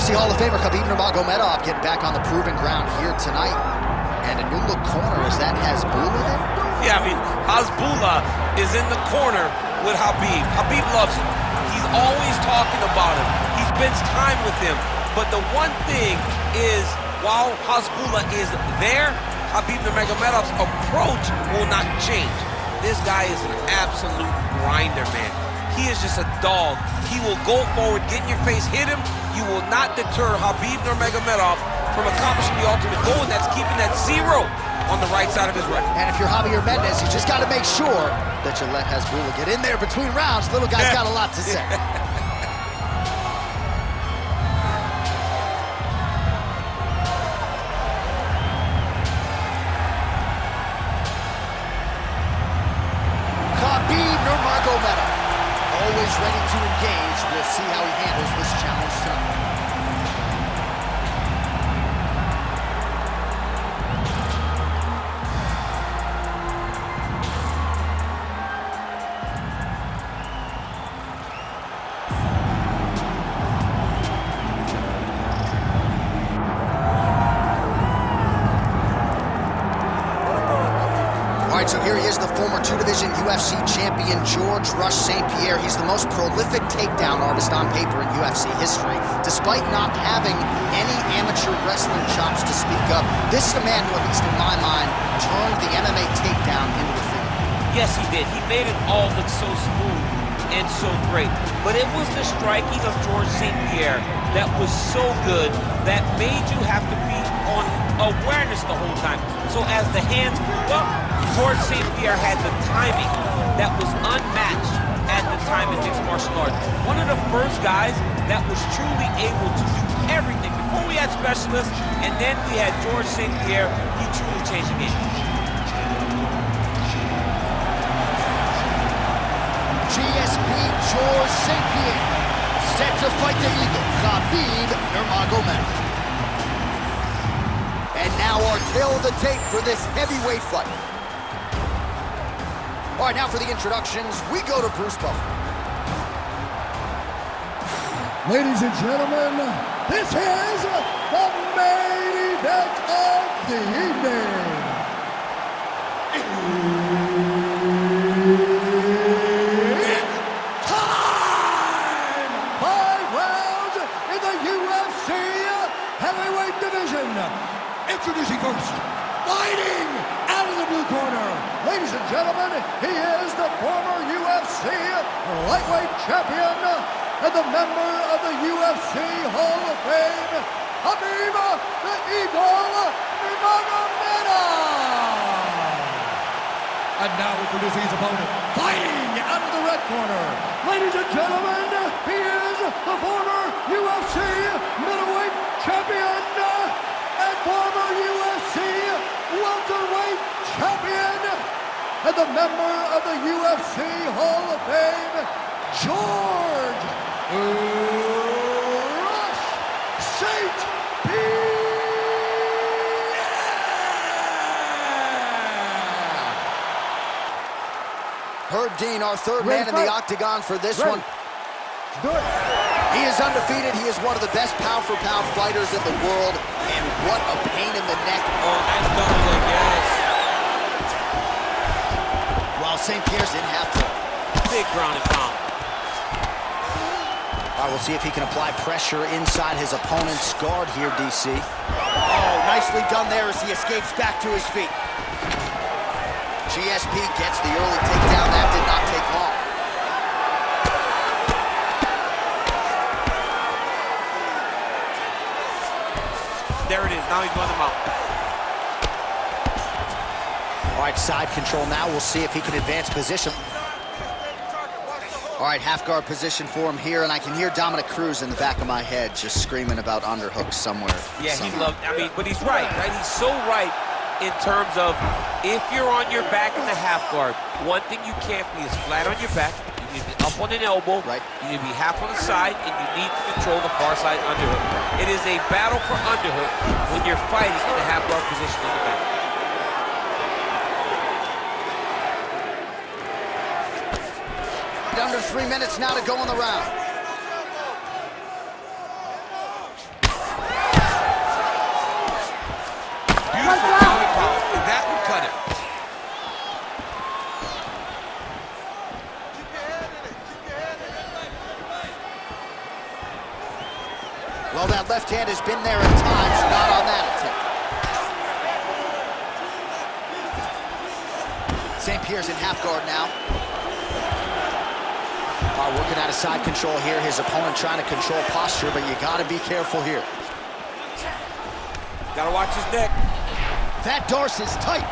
UFC Hall of Famer Khabib Nurmagomedov getting back on the proven ground here tonight. And a new look corner, is that Hasbulla there? Yeah, I mean, Hasbulla is in the corner with Khabib. Khabib loves him. He's always talking about him. He spends time with him. But the one thing is, while Hasbulla is there, Khabib Nurmagomedov's approach will not change. This guy is an absolute grinder, man. He is just a dog. He will go forward, get in your face, hit him. You will not deter Khabib Nurmagomedov from accomplishing the ultimate goal, and that's keeping that 0 on the right side of his record. And if you're Javier Mendez, you just got to make sure that you let Hasbulla get in there between rounds. Little guy's got a lot to say. Khabib Nurmagomedov, always ready to engage. We'll see how he handles this challenge tonight. All right, so here he is, the former two-division UFC champion, George Rush St-Pierre. He's the most prolific takedown artist on paper in UFC history. Despite not having any amateur wrestling chops to speak of, this is a man who, at least in my mind, turned the MMA takedown into a thing. Yes, he did. He made it all look so smooth and so great. But it was the striking of George St-Pierre that was so good that made you have to be on awareness the whole time. So as the hands moved up, George St-Pierre had the timing that was unmatched at the time in mixed martial arts. One of the first guys that was truly able to do everything. Before we had specialists, and then we had George St-Pierre, he truly changed the game. GSP George St-Pierre, set to fight the Eagle, Khabib Nurmagomedov. And now our tale of the tape for this heavyweight fight. All right, now for the introductions, we go to Bruce Buffer. Ladies and gentlemen, this is the main event of the evening. It's time! 5 rounds in the UFC heavyweight division. Introducing first, fighting out of the blue corner. Ladies and gentlemen, he is the former UFC lightweight champion and the member of the UFC Hall of Fame, Khabib the Eagle Nurmagomedov. And now introducing his opponent, fighting out of the red corner. Ladies and gentlemen, he is the former UFC middleweight champion and former UFC welterweight champion and the member of the UFC Hall of Fame, George Rush St-Pierre. Herb Dean, our third man in the octagon for this one. Do it. He is undefeated. He is one of the best pound-for-pound fighters in the world. And what a pain in the neck. Oh, nice double leg, yes. While St-Pierre's didn't have to. Big ground and pound. All right, we'll see if he can apply pressure inside his opponent's guard here, DC. Oh, nicely done there as he escapes back to his feet. GSP gets the early takedown. That did not take long. There it is. Now he's going to mount. All right, side control now. We'll see if he can advance position. All right, half guard position for him here, and I can hear Dominic Cruz in the back of my head just screaming about underhooks somewhere. Yeah, he loved, I mean, but he's right? He's so right in terms of if you're on your back in the half guard, one thing you can't be is flat on your back. You need to be up on an elbow. Right. You need to be half on the side, and you need to control the far side underhook. It is a battle for underhook when you're fighting in the half guard position on the back. Under 3 minutes now to go in the round. left hand has been there at times, not on that attempt. St-Pierre's in half guard now. Working out of side control here. His opponent trying to control posture, but you got to be careful here. Got to watch his neck. That dorse is tight.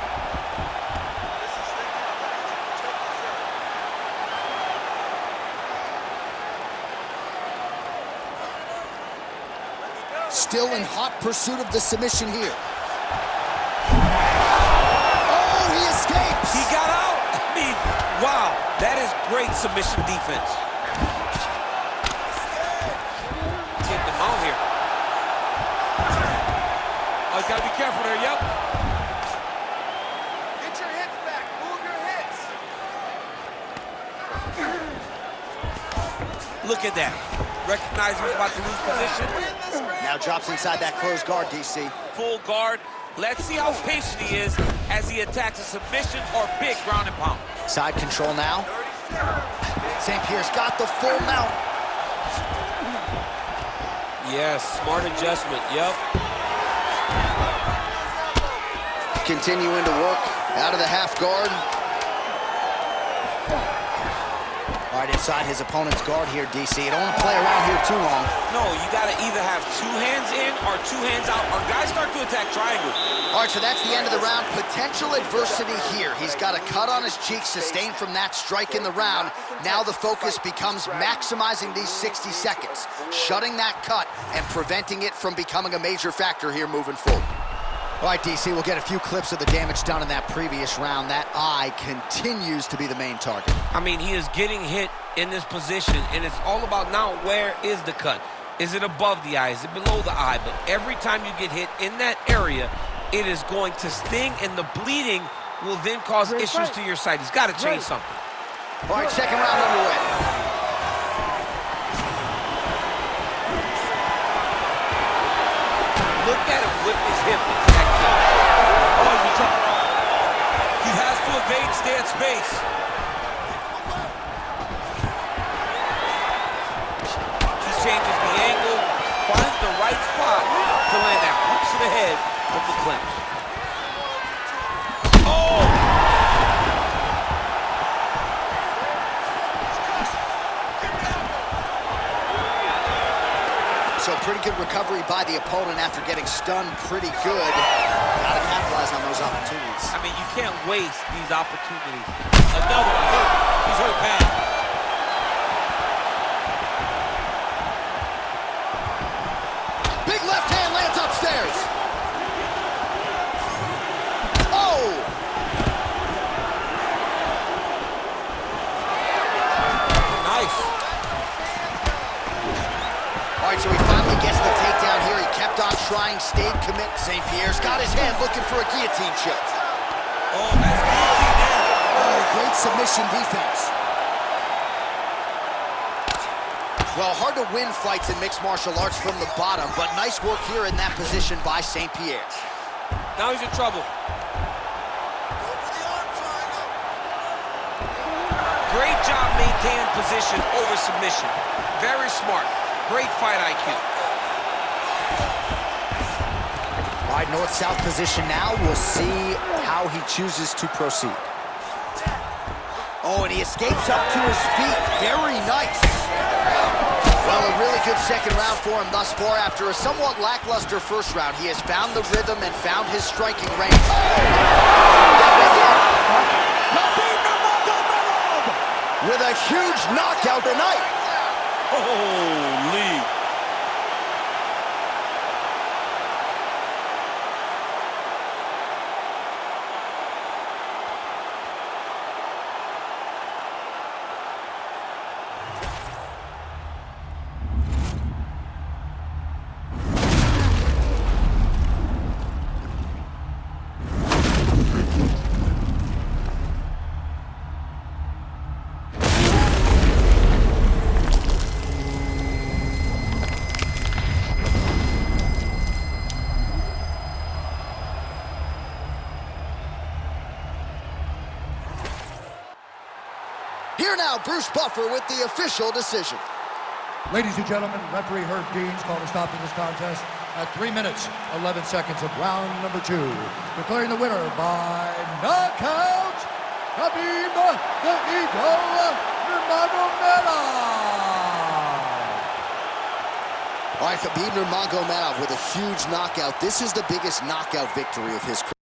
Still in hot pursuit of the submission here. Oh, he escapes! He got out! I mean, wow, that is great submission defense. Getting him out here. Oh, he's got to be careful there, yep. Get your hips back, move your hips. Look at that. Recognize he's about to lose position. Now drops inside that closed guard, DC. Full guard. Let's see how patient he is as he attacks a submission or big ground and pound. Side control now. St-Pierre's got the full mount. Yes, smart adjustment, yep. Continuing to work out of the half guard. All right, inside his opponent's guard here, DC. You don't want to play around here too long. No, you got to either have two hands in or two hands out, or guys start to attack triangle. All right, so that's the end of the round. Potential adversity here. He's got a cut on his cheek sustained from that strike in the round. Now the focus becomes maximizing these 60 seconds, shutting that cut and preventing it from becoming a major factor here moving forward. All right, DC, we'll get a few clips of the damage done in that previous round. That eye continues to be the main target. I mean, he is getting hit in this position, and it's all about now, where is the cut? Is it above the eye? Is it below the eye? But every time you get hit in that area, it is going to sting, and the bleeding will then cause issues to your sight. He's got to change something. All right, second round underway. Look at him whip his hip. Oh, he's in trouble. He has to evade, stay at space. He changes the angle, finds the right spot to land that hook to the head of the clinch. Oh! So pretty good recovery by the opponent after getting stunned pretty good. Gotta capitalize on those opportunities. I mean, you can't waste these opportunities. Another one hurt. He's hurt bad. Big left hand lands upstairs. Oh! Nice. All right, so he finally gets the takedown here. He kept on trying, stayed commit. St-Pierre's got his hand looking for a guillotine choke. Oh, that's guillotine there. Oh, great submission defense. Well, hard to win fights in mixed martial arts from the bottom, but nice work here in that position by St-Pierre. Now he's in trouble. Great job maintaining position over submission. Very smart. Great fight IQ. All right, north-south position now. We'll see how he chooses to proceed. Oh, and he escapes up to his feet. Very nice. Well, a really good second round for him thus far. After a somewhat lackluster first round, he has found the rhythm and found his striking range. That is it. Khabib Nurmagomedov with a huge knockout tonight. Holy. Here now, Bruce Buffer with the official decision. Ladies and gentlemen, referee Herb Deans called a stop to this contest at 3 minutes, 11 seconds of round number 2. Declaring the winner by knockout, Khabib the Eagle Nurmagomedov. All right, Khabib Nurmagomedov with a huge knockout. This is the biggest knockout victory of his career.